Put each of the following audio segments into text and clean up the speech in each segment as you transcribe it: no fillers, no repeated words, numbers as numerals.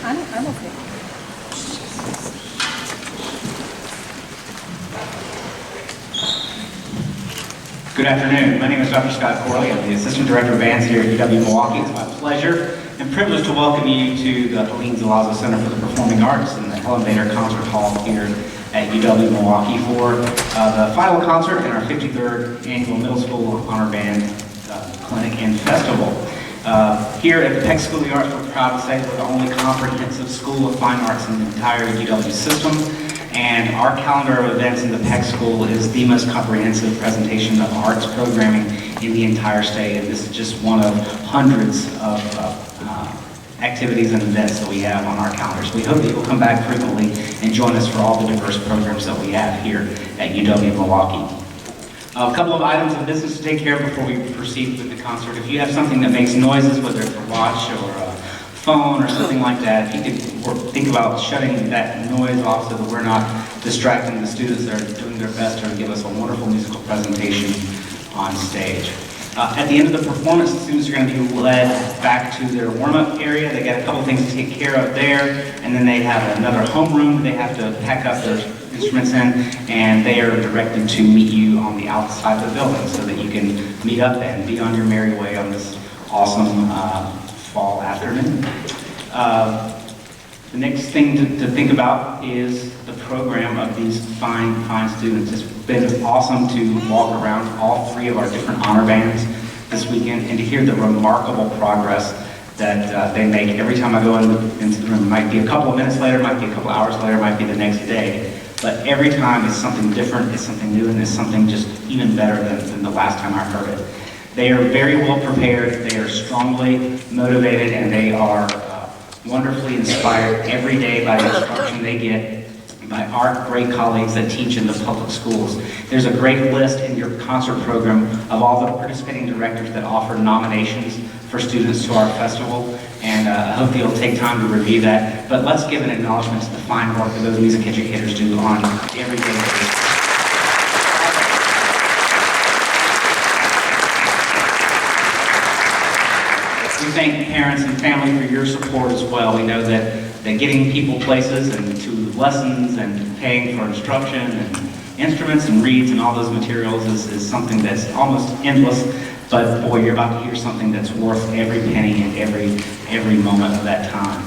I'm okay. Good afternoon. My name is Dr. Scott Corley. I'm the Assistant Director of Bands here at UW Milwaukee. It's my pleasure and privilege to welcome you to the Zelazo Center for the Performing Arts in the Elevator Concert Hall here at UW Milwaukee for the final concert in our 53rd Annual Middle School Honor Band Clinic and Festival. Here at the Peck School of the Arts, we're proud to say we're the only comprehensive school of fine arts in the entire UW system. And our calendar of events in the Peck School is the most comprehensive presentation of arts programming in the entire state. And this is just one of hundreds of activities and events that we have on our calendar. So we hope that you'll come back frequently and join us for all the diverse programs that we have here at UW Milwaukee. A couple of items of business to take care of before we proceed with the concert. If you have something that makes noises, whether it's a watch or a phone or something like that, if you could think about shutting that noise off so that we're not distracting the students that are doing their best to give us a wonderful musical presentation on stage. At the end of the performance, the students are going to be led back to their warm-up area. They got a couple things to take care of there, and then they have another homeroom they have to pack up their instruments in, and they are directed to meet you on the outside of the building so that you can meet up and be on your merry way on this awesome fall afternoon. The next thing to think about is the program of these fine students. It's been awesome to walk around all three of our different honor bands this weekend and to hear the remarkable progress that they make every time I go into the room. It might be a couple of minutes later, it might be a couple of hours later, it might be the next day, but every time it's something different, it's something new, and it's something just even better than the last time I heard it. They are very well prepared, they are strongly motivated, and they are wonderfully inspired every day by the instruction they get by our great colleagues that teach in the public schools. There's a great list in your concert program of all the participating directors that offer nominations for students to our festival, and I hope you'll take time to review that. But let's give an acknowledgement to the fine work that those music educators do on every day basis. We thank parents and family for your support as well. We know that getting people places and to lessons and paying for instruction and instruments and reeds and all those materials is something that's almost endless, but boy, you're about to hear something that's worth every penny and every moment of that time.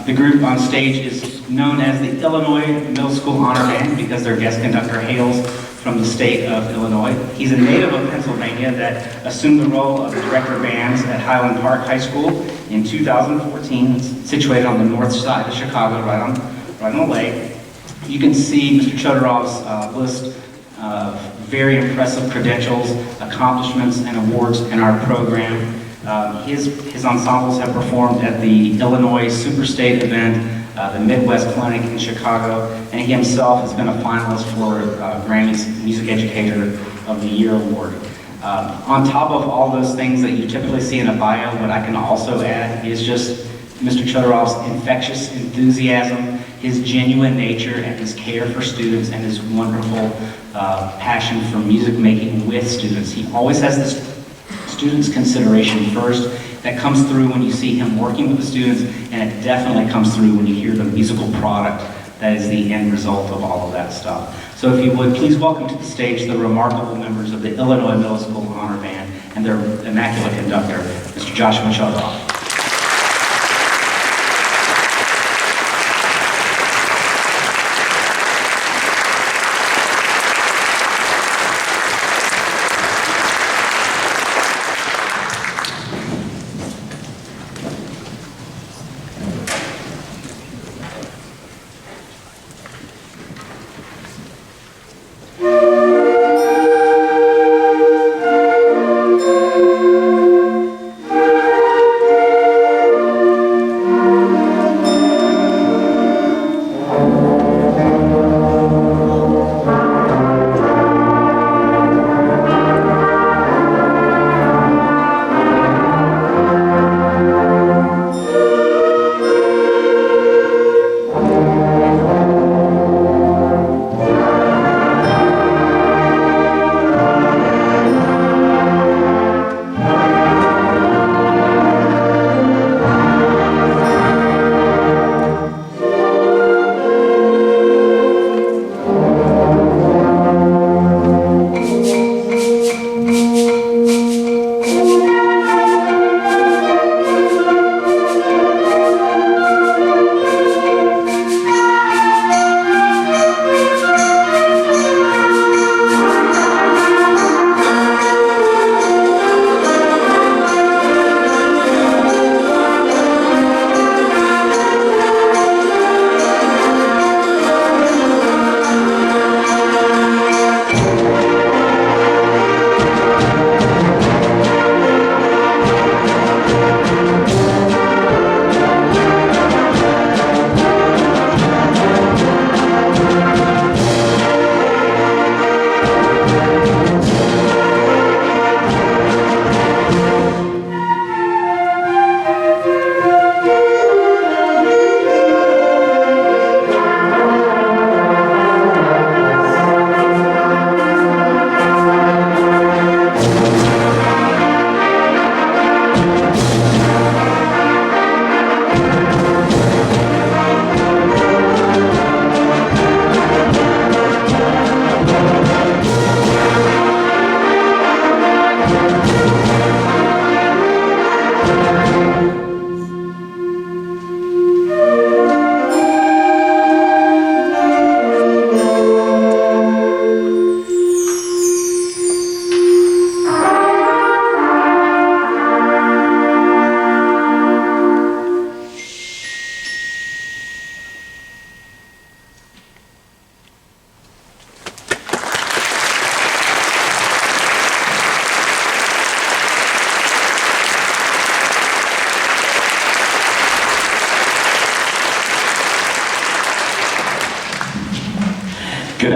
The group on stage is known as the Illinois Middle School Honor Band because their guest conductor hails from the state of Illinois. He's a native of Pennsylvania that assumed the role of director of bands at Highland Park High School in 2014. It's situated on the north side of Chicago, right on the lake. You can see Mr. Chodoroff's list of very impressive credentials, accomplishments, and awards in our program. His ensembles have performed at the Illinois Superstate event, the Midwest Clinic in Chicago, and he himself has been a finalist for Grammy's Music Educator of the Year Award. On top of all those things that you typically see in a bio, what I can also add is just Mr. Chodoroff's infectious enthusiasm, his genuine nature, and his care for students, and his wonderful passion for music making with students. He always has this students' consideration first. That comes through when you see him working with the students, and it definitely comes through when you hear the musical product that is the end result of all of that stuff. So if you would, please welcome to the stage the remarkable members of the Illinois Middle School Honor Band and their immaculate conductor, Mr. Joshua Chodoroff.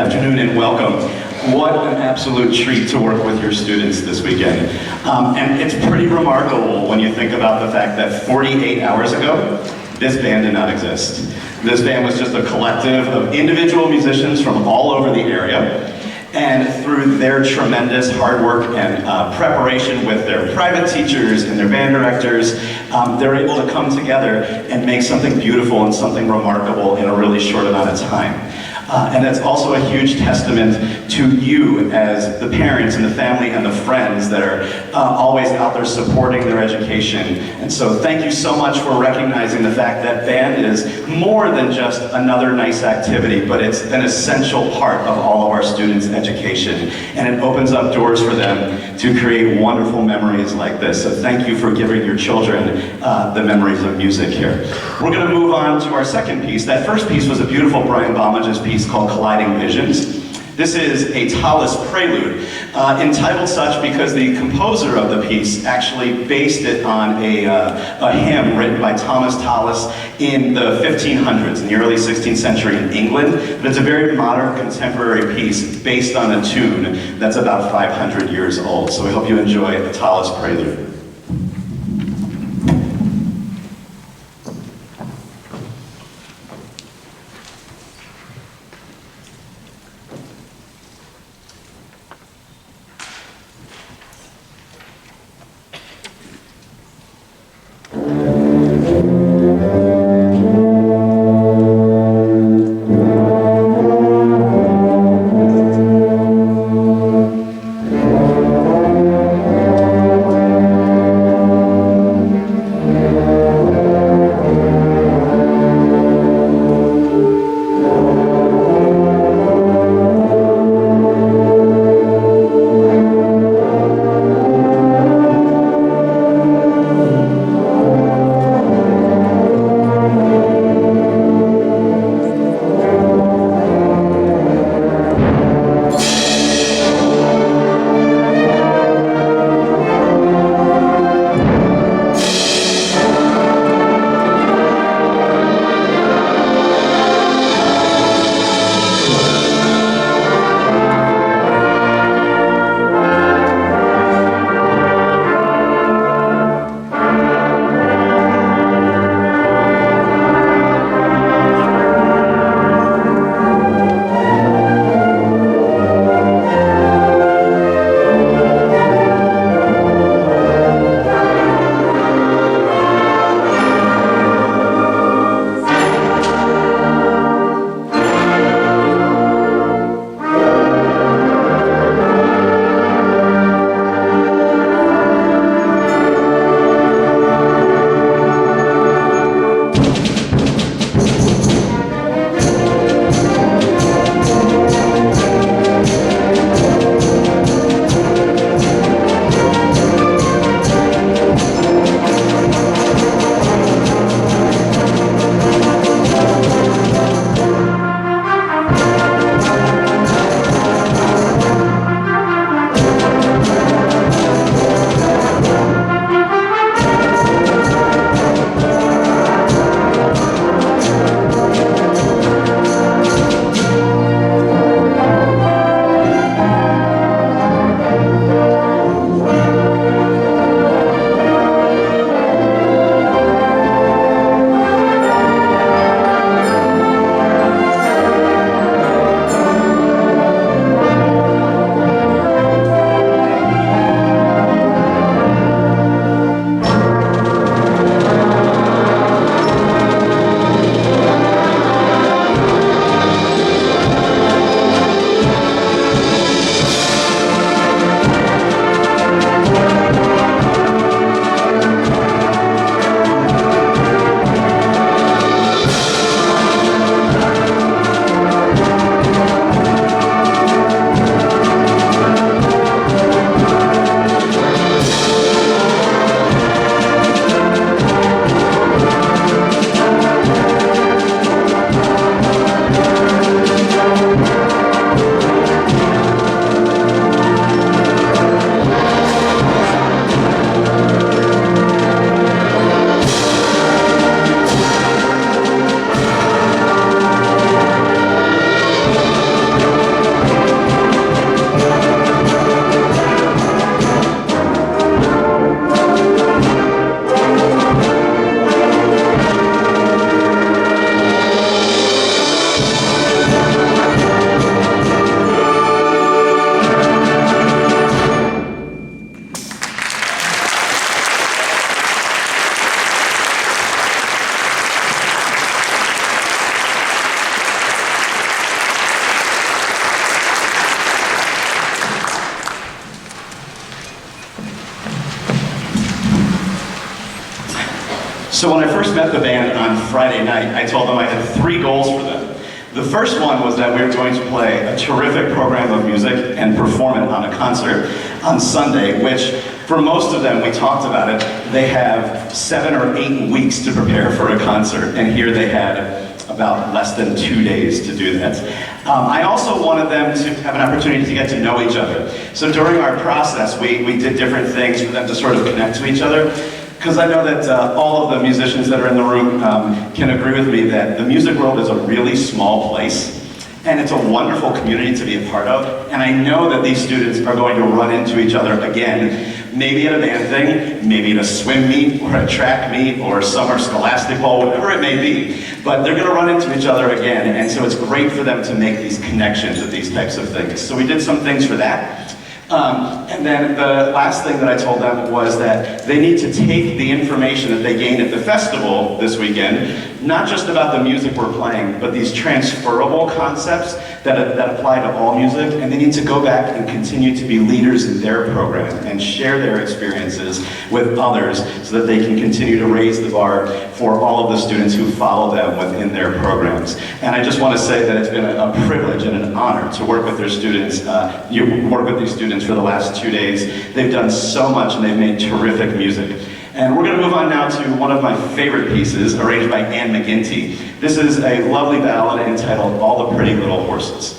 afternoon and welcome. What an absolute treat to work with your students this weekend. And it's pretty remarkable when you think about the fact that 48 hours ago, this band did not exist. This band was just a collective of individual musicians from all over the area. And through their tremendous hard work and preparation with their private teachers and their band directors, they're able to come together and make something beautiful and something remarkable in a really short amount of time. And that's also a huge testament to you as the parents and the family and the friends that are always out there supporting their education. And so thank you so much for recognizing the fact that band is more than just another nice activity, but it's an essential part of all of our students' education. And it opens up doors for them to create wonderful memories like this. So thank you for giving your children the memories of music here. We're going to move on to our second piece. That first piece was a beautiful Brian Baumage's piece called Colliding Visions. This is a Tallis prelude, entitled such because the composer of the piece actually based it on a hymn written by Thomas Tallis in the 1500s, in the early 16th century in England. But it's a very modern, contemporary piece based on a tune that's about 500 years old. So we hope you enjoy the Tallis prelude. So when I first met the band on Friday night, I told them I had 3 goals for them. The first one was that we were going to play a terrific program of music and perform it on a concert on Sunday, which for most of them, we talked about it, they have 7 or 8 weeks to prepare for a concert, and here they had about less than 2 days to do that. I also wanted them to have an opportunity to get to know each other. So during our process, we did different things for them to sort of connect to each other. Because I know that all of the musicians that are in the room can agree with me that the music world is a really small place, and it's a wonderful community to be a part of. And I know that these students are going to run into each other again, maybe at a band thing, maybe at a swim meet, or a track meet, or summer scholastic ball, whatever it may be. But they're going to run into each other again, and so it's great for them to make these connections with these types of things. So we did some things for that. And then the last thing that I told them was that they need to take the information that they gained at the festival this weekend, not just about the music we're playing, but these transferable concepts that apply to all music, and they need to go back and continue to be leaders in their program and share their experiences with others so that they can continue to raise the bar for all of the students who follow them within their programs. And I just want to say that it's been a privilege and an honor to work with their students, work with these students for the last 2 days. They've done so much and they've made terrific music. And we're going to move on now to one of my favorite pieces, arranged by Anne McGinty. This is a lovely ballad entitled All the Pretty Little Horses.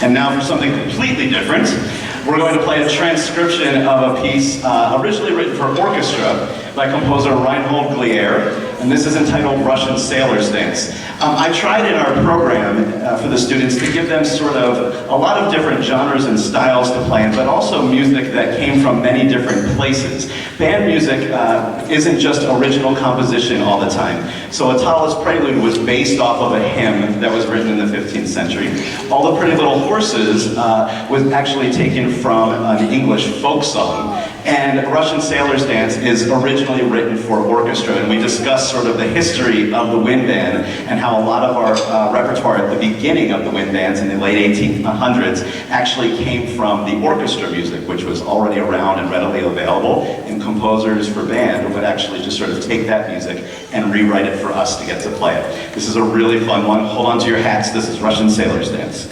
And now for something completely different, we're going to play a transcription of a piece originally written for orchestra by composer Reinhold Glier, and this is entitled Russian Sailor's Dance. I tried in our program for the students to give them sort of a lot of different genres and styles to play in, but also music that came from many different places. Band music isn't just original composition all the time. So Atala's Prelude was based off of a hymn that was written in the 15th century. All the Pretty Little Horses was actually taken from an English folk song. And Russian Sailor's Dance is originally written for orchestra, and we discuss sort of the history of the wind band and how a lot of our repertoire at the beginning of the wind bands in the late 1800s actually came from the orchestra music, which was already around and readily available, and composers for band would actually just sort of take that music and rewrite it for us to get to play it. This is a really fun one. Hold on to your hats. This is Russian Sailor's Dance.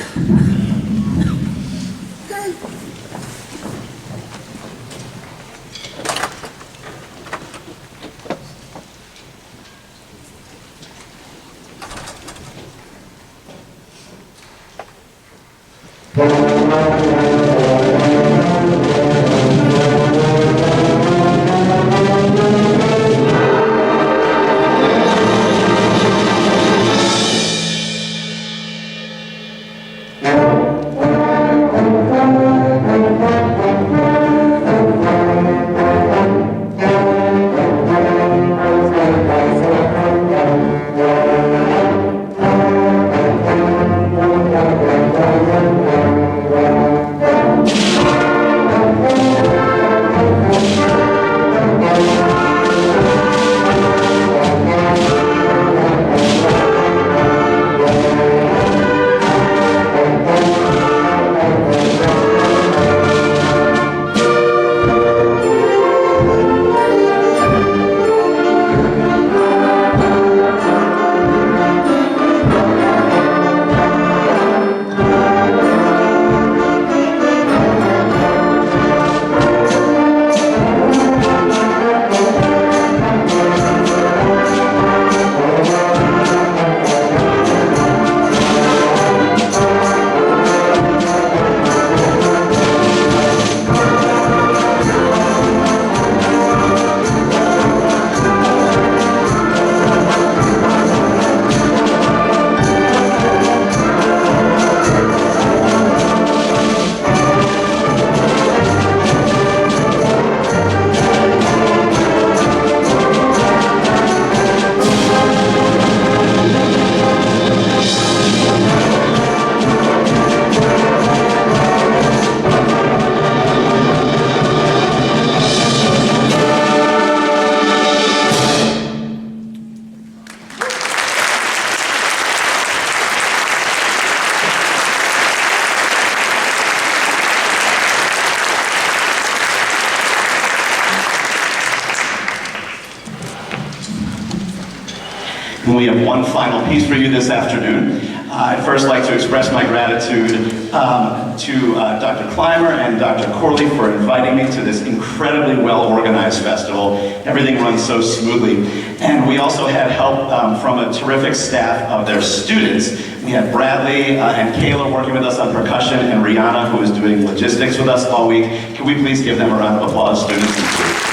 And we have one final piece for you this afternoon. I'd first like to express my gratitude to Dr. Clymer and Dr. Corley for inviting me to this incredibly well-organized festival. Everything runs so smoothly. And we also had help from a terrific staff of their students. We had Bradley and Kayla working with us on percussion, and Rihanna, who is doing logistics with us all week. Can we please give them a round of applause, students and students?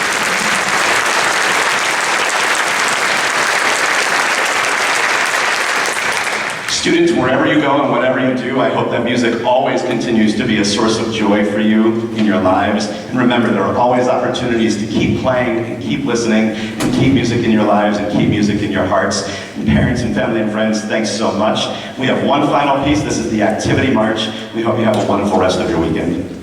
Students, wherever you go and whatever you do, I hope that music always continues to be a source of joy for you in your lives. And remember, there are always opportunities to keep playing and keep listening and keep music in your lives and keep music in your hearts. And parents and family and friends, thanks so much. We have one final piece. This is the Activity March. We hope you have a wonderful rest of your weekend.